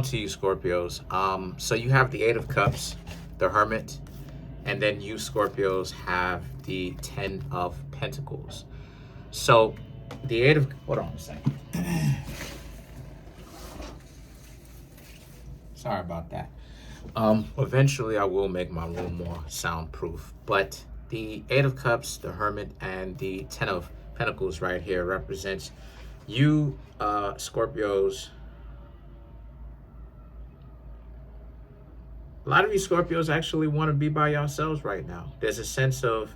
To you, Scorpios. So you have the Eight of Cups, the Hermit, and then you, Scorpios, have the Ten of Pentacles. So the Eight of... Hold on a second. Sorry about that. Eventually I will make my room more soundproof. But the Eight of Cups, the Hermit, and the Ten of Pentacles right here represents you, Scorpios. A lot of you Scorpios actually want to be by yourselves right now. There's a sense of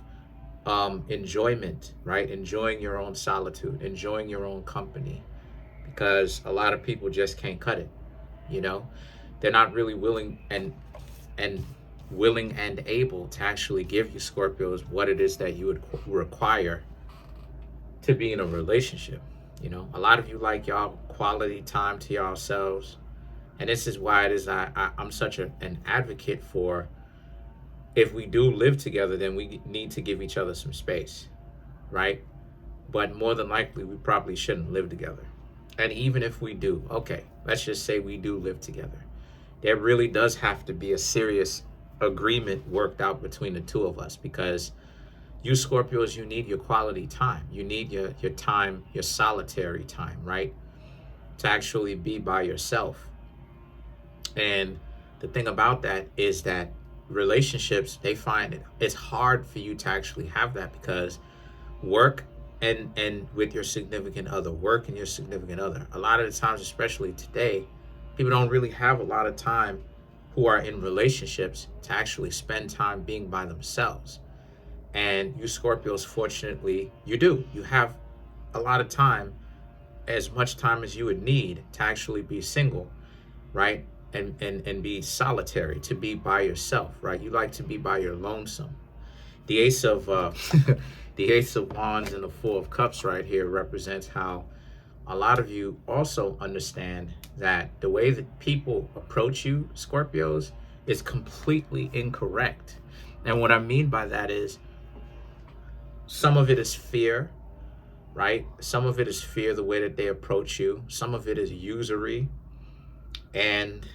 enjoyment, right? Enjoying your own solitude, enjoying your own company, because a lot of people just can't cut it. You know, they're not really willing and willing and able to actually give you Scorpios what it is that you would require to be in a relationship. You know, a lot of you like y'all quality time to yourselves. And this is why it is I'm such an advocate for, if we do live together, then we need to give each other some space, right? But more than likely, we probably shouldn't live together. And even if we do, okay, let's just say we do live together. There really does have to be a serious agreement worked out between the two of us, because you Scorpios, you need your quality time. You need your time, your solitary time, right? To actually be by yourself. And the thing about that is that relationships, they find it's hard for you to actually have that, because work and with your significant other, work and your significant other, a lot of the times, especially today, people don't really have a lot of time who are in relationships to actually spend time being by themselves. And you Scorpios, fortunately, you do. You have a lot of time, as much time as you would need to actually be single, right? And be solitary, to be by yourself, right? You like to be by your lonesome. The Ace of the Ace of Wands and the Four of Cups right here represents how a lot of you also understand that the way that people approach you, Scorpios, is completely incorrect. And what I mean by that is, some of it is fear, right? Some of it is fear, the way that they approach you. Some of it is usury. And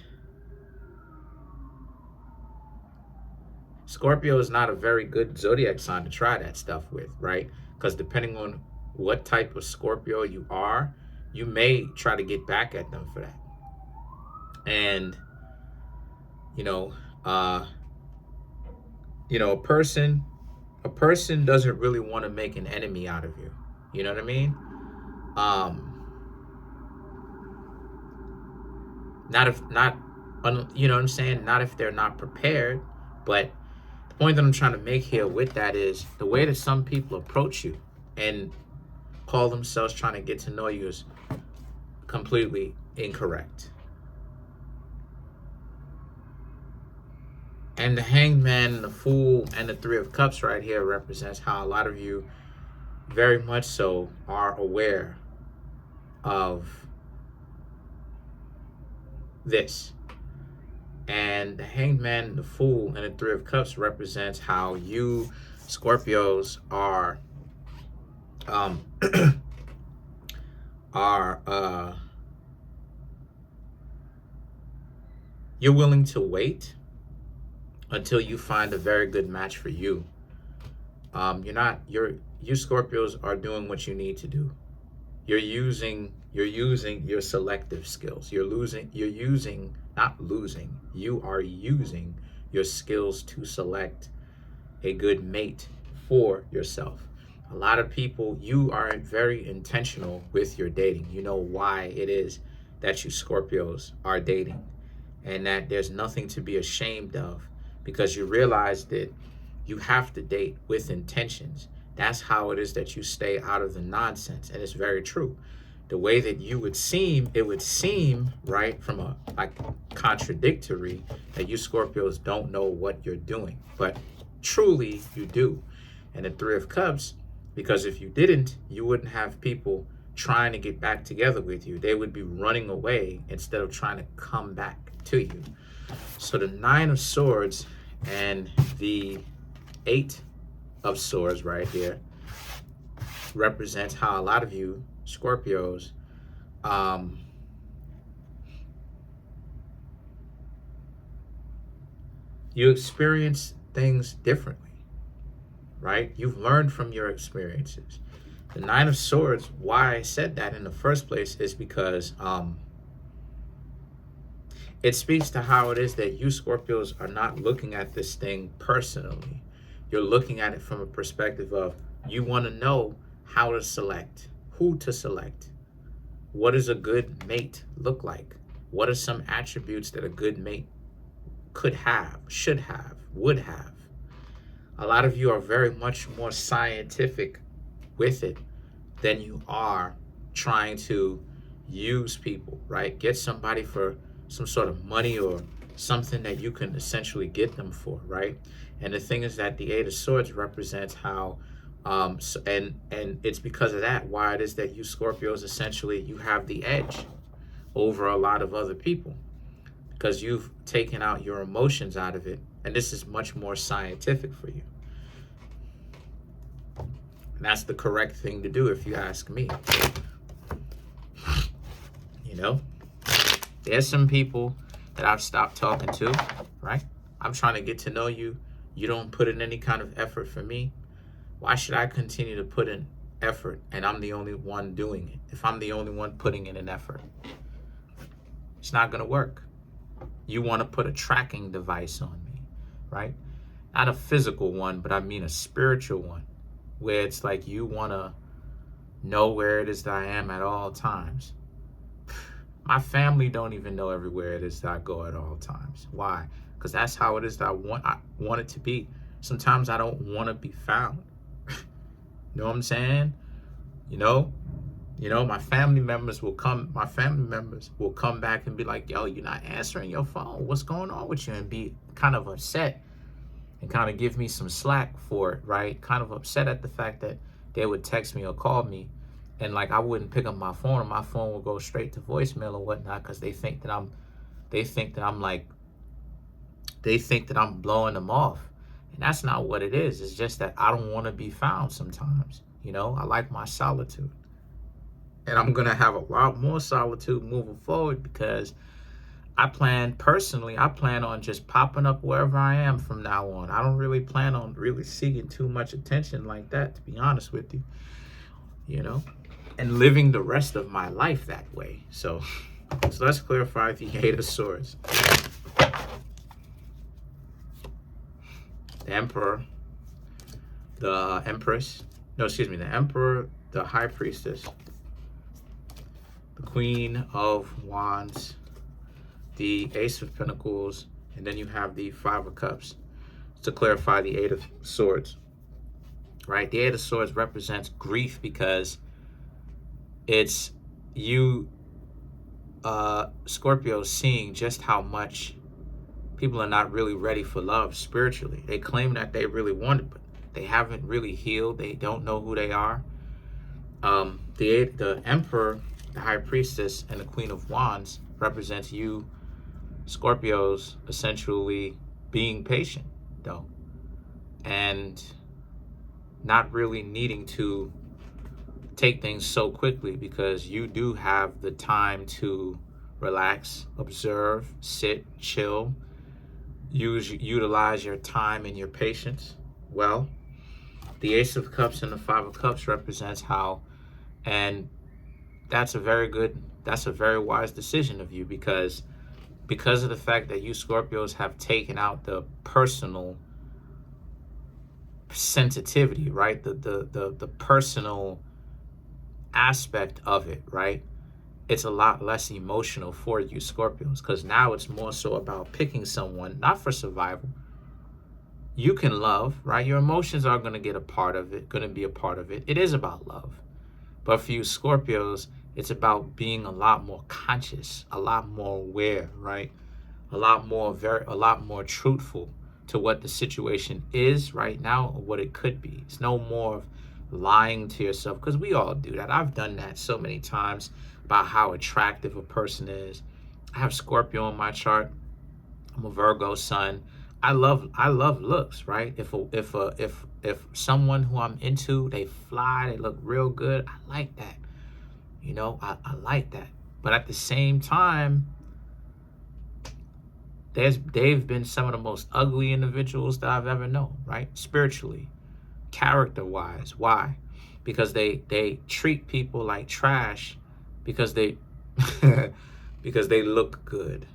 Scorpio is not a very good zodiac sign to try that stuff with, right? Because depending on what type of Scorpio you are, you may try to get back at them for that. And, a person doesn't really want to make an enemy out of you. You know what I mean? You know what I'm saying? Not if they're not prepared, but the point that I'm trying to make here with that is the way that some people approach you and call themselves trying to get to know you is completely incorrect. And the Hanged Man, the Fool, and the Three of Cups right here represents how a lot of you very much so are aware of this. And the Hanged Man, the Fool, and the Three of Cups represents how you Scorpios are you're willing to wait until you find a very good match for you. You Scorpios are doing what you need to do. You're using your selective skills. You are using your skills to select a good mate for yourself. A lot of people, you are very intentional with your dating. You know why it is that you Scorpios are dating, and that there's nothing to be ashamed of, because you realize that you have to date with intentions. That's how it is that you stay out of the nonsense. And it's very true. The way that it would seem, right, from a contradictory, that you Scorpios don't know what you're doing. But truly you do. And the Three of Cups, because if you didn't, you wouldn't have people trying to get back together with you. They would be running away instead of trying to come back to you. So the Nine of Swords and the Eight of Swords right here represents how a lot of you Scorpios, you're willing to wait until you find a very good match for you. You know what I mean? The point that I'm trying to make here with that is the way that some people approach you, Scorpios are doing what you need to do. You're using your selective skills. You're You experience things differently, right? You've learned from your experiences. The Nine of Swords, why I said that in the first place is because it speaks to how it is that you Scorpios are not looking at this thing personally. You're looking at it from a perspective of you want to know how to select, who to select. What does a good mate look like? What are some attributes that a good mate could have, should have, would have? A lot of you are very much more scientific with it than you are trying to use people, right? Get somebody for some sort of money or something that you can essentially get them for, right? And the thing is that the Eight of Swords represents how and it's because of that why it is that you Scorpios essentially you have the edge over a lot of other people, because you've taken out your emotions out of it, and this is much more scientific for you. And that's the correct thing to do if you ask me. You know, there's some people that I've stopped talking to, right? I'm trying to get to know you. You don't put in any kind of effort for me. Why should I continue to put in effort and I'm the only one doing it? If I'm the only one putting in an effort, it's not going to work. You want to put a tracking device on me, right? Not a physical one, but I mean a spiritual one, where it's like you want to know where it is that I am at all times. My family don't even know everywhere it is that I go at all times. Why? Because that's how it is that I want it to be. Sometimes I don't want to be found. You know what I'm saying? You know, my family members will come back and be like, yo, you're not answering your phone. What's going on with you? And be kind of upset and kind of give me some slack for it, right? Kind of upset at the fact that they would text me or call me and like I wouldn't pick up my phone, and my phone will go straight to voicemail or whatnot, because they think that I'm blowing them off. And that's not what it is. It's just that I don't want to be found sometimes. You know, I like my solitude. And I'm going to have a lot more solitude moving forward, because I plan on just popping up wherever I am from now on. I don't really plan on really seeking too much attention like that, to be honest with you. You know, and living the rest of my life that way. So let's clarify the Eight of Swords. The Emperor, the Empress, the Emperor, the High Priestess, the Queen of Wands, the Ace of Pentacles, and then you have the Five of Cups to clarify the Eight of Swords, right? The Eight of Swords represents grief, because it's you, Scorpio, seeing just how much people are not really ready for love spiritually. They claim that they really want it, but they haven't really healed. They don't know who they are. The Emperor, the High Priestess, and the Queen of Wands represents you, Scorpios, essentially being patient, though, and not really needing to take things so quickly, because you do have the time to relax, observe, sit, chill, utilize your time and your patience well. The Ace of Cups and the Five of Cups represents how, and that's a very wise decision of you, because of the fact that you Scorpios have taken out the personal sensitivity, right? The personal aspect of it, right? It's a lot less emotional for you Scorpios, because now it's more so about picking someone, not for survival. You can love, right? Your emotions are going to be a part of it. It is about love. But for you Scorpios, it's about being a lot more conscious, a lot more aware, right? A lot more truthful to what the situation is right now, or what it could be. It's no more of lying to yourself, because we all do that. I've done that so many times about how attractive a person is. I have Scorpio in my chart. I'm a Virgo sun. I love looks, right? If someone who I'm into, they fly, they look real good, I like that. You know, I like that. But at the same time, they've been some of the most ugly individuals that I've ever known, right? Spiritually, character-wise. Why? Because they treat people like trash because they because they look good.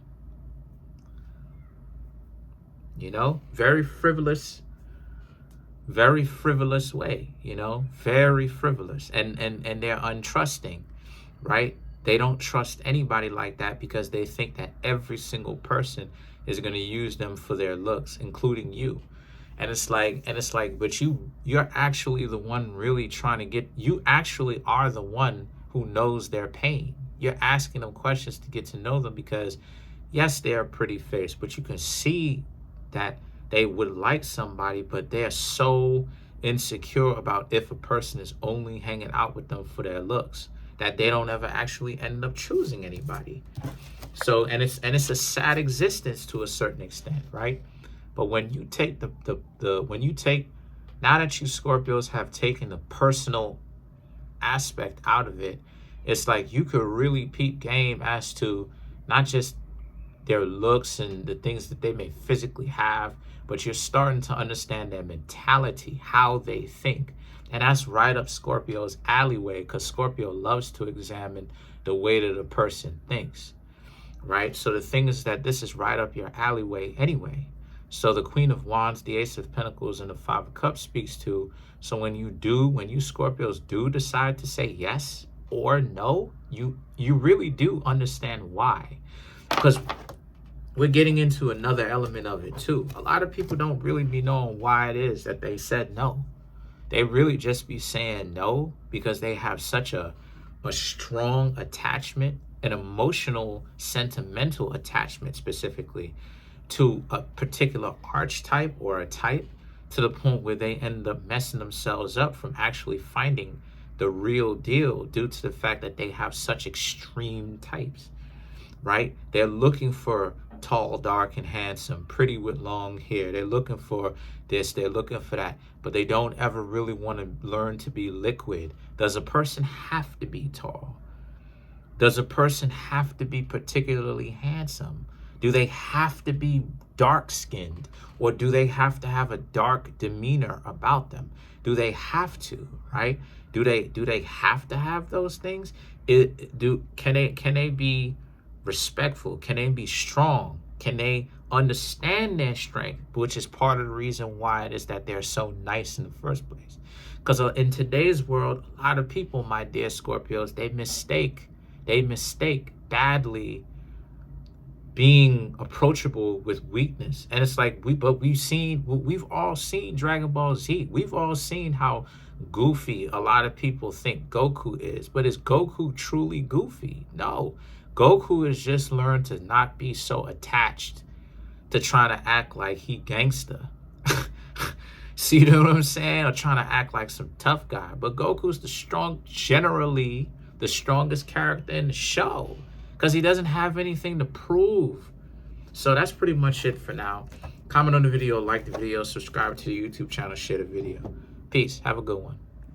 You know, very frivolous way, you know, very frivolous, and they're untrusting, right? They don't trust anybody like that because they think that every single person is going to use them for their looks, including you. And it's like, but you're actually the one really trying to get, you actually are the one who knows their pain. You're asking them questions to get to know them because yes, they are pretty face, but you can see that they would like somebody, but they're so insecure about if a person is only hanging out with them for their looks that they don't ever actually end up choosing anybody. So, and it's a sad existence to a certain extent, right? But when you take now that you Scorpios have taken the personal aspect out of it, it's like you could really peep game as to not just their looks and the things that they may physically have, but you're starting to understand their mentality, how they think. And that's right up Scorpio's alleyway, because Scorpio loves to examine the way that a person thinks, right? So the thing is that this is right up your alleyway anyway. So the Queen of Wands, the Ace of Pentacles, and the Five of Cups speaks to, so when you Scorpios do decide to say yes or no, you really do understand why. Because we're getting into another element of it too. A lot of people don't really be knowing why it is that they said no. They really just be saying no because they have such a strong attachment, an emotional, sentimental attachment specifically to a particular archetype or a type, to the point where they end up messing themselves up from actually finding the real deal due to the fact that they have such extreme types, right? They're looking for tall, dark, and handsome, pretty with long hair. They're looking for this, they're looking for that, but they don't ever really want to learn to be liquid. Does a person have to be tall? Does a person have to be particularly handsome? Do they have to be dark-skinned? Or do they have to have a dark demeanor about them? Do they have to, right? Do they have to have those things? Can they be respectful? Can they be strong? Can they understand their strength, which is part of the reason why it is that they're so nice in the first place? Because in today's world, a lot of people, my dear Scorpios, they mistake badly being approachable with weakness. And it's like, we've all seen Dragon Ball Z. We've all seen how goofy a lot of people think Goku is. But is Goku truly goofy? No. Goku has just learned to not be so attached to trying to act like he gangster. See, you know what I'm saying? Or trying to act like some tough guy. But Goku's generally the strongest character in the show, because he doesn't have anything to prove. So that's pretty much it for now. Comment on the video, like the video, subscribe to the YouTube channel, share the video. Peace. Have a good one.